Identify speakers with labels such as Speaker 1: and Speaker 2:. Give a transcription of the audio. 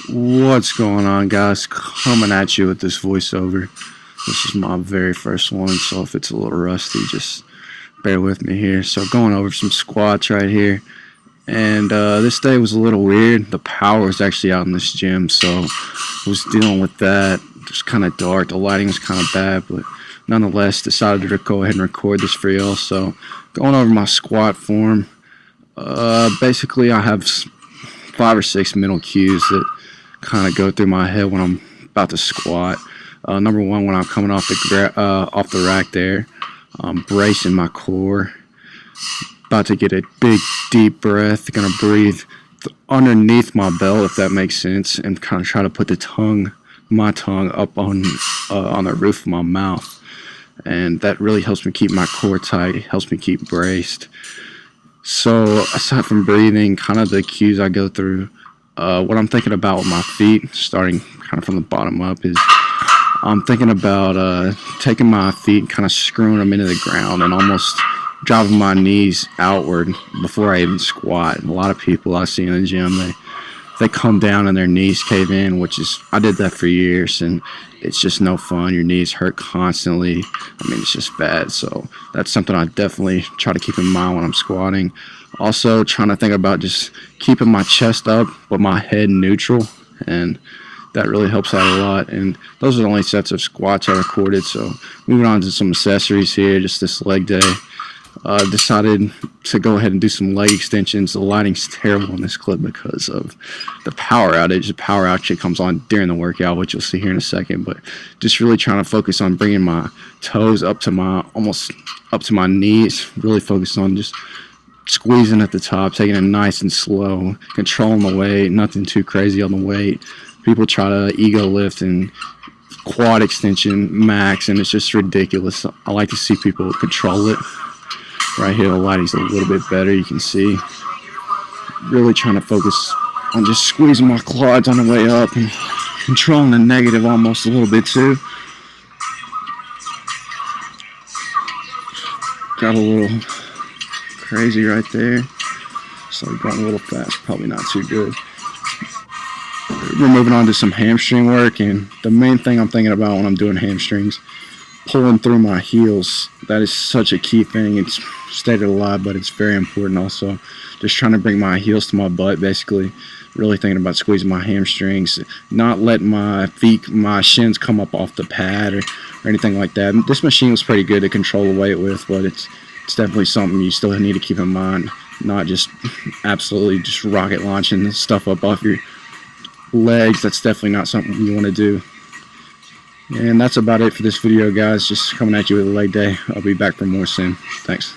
Speaker 1: What's going on, guys? Coming at you with this voiceover. This is my very first one, so if it's a little rusty, just bear with me here. So going over some squats right here, and this day was a little weird. The power was actually out in this gym, so I was dealing with that. It was kind of dark, the lighting was kind of bad, but nonetheless decided to go ahead and record this for y'all. So going over my squat form, basically I have 5 or 6 mental cues that kind of go through my head when I'm about to squat. Number one, when I'm coming off the rack there, I'm bracing my core, about to get a big deep breath, gonna breathe underneath my belt, if that makes sense, and kind of try to put my tongue up on the roof of my mouth, and that really helps me keep my core tight, helps me keep braced. So aside from breathing, kind of the cues I go through, what I'm thinking about with my feet, starting kind of from the bottom up, is I'm thinking about taking my feet, kind of screwing them into the ground and almost driving my knees outward before I even squat. And a lot of people I see in the gym, they come down and their knees cave in, I did that for years, and it's just no fun. Your knees hurt constantly. I mean, it's just bad. So that's something I definitely try to keep in mind when I'm squatting. Also trying to think about just keeping my chest up but my head neutral, and that really helps out a lot. And those are the only sets of squats I recorded. So moving on to some accessories here, just this leg day. Decided to go ahead and do some leg extensions. The lighting's terrible in this clip because of the power outage. The power outage comes on during the workout, which you'll see here in a second, but just really trying to focus on bringing my toes almost up to my knees, really focus on just squeezing at the top, taking it nice and slow, controlling the weight, nothing too crazy on the weight. People try to ego lift and quad extension max, and it's just ridiculous. I like to see people control it. Right here, the lighting's a little bit better, you can see. Really trying to focus on just squeezing my quads on the way up and controlling the negative almost a little bit too. Got a little crazy right there. So going a little fast, probably not too good. We're moving on to some hamstring work, and the main thing I'm thinking about when I'm doing hamstrings, pulling through my heels. That is such a key thing. It's stated a lot, but it's very important also. Just trying to bring my heels to my butt, basically. Really thinking about squeezing my hamstrings, not letting my shins come up off the pad or anything like that. This machine was pretty good to control the weight with, but it's definitely something you still need to keep in mind. Not just absolutely just rocket launching stuff up off your legs. That's definitely not something you want to do. And that's about it for this video, guys. Just coming at you with a leg day. I'll be back for more soon. Thanks.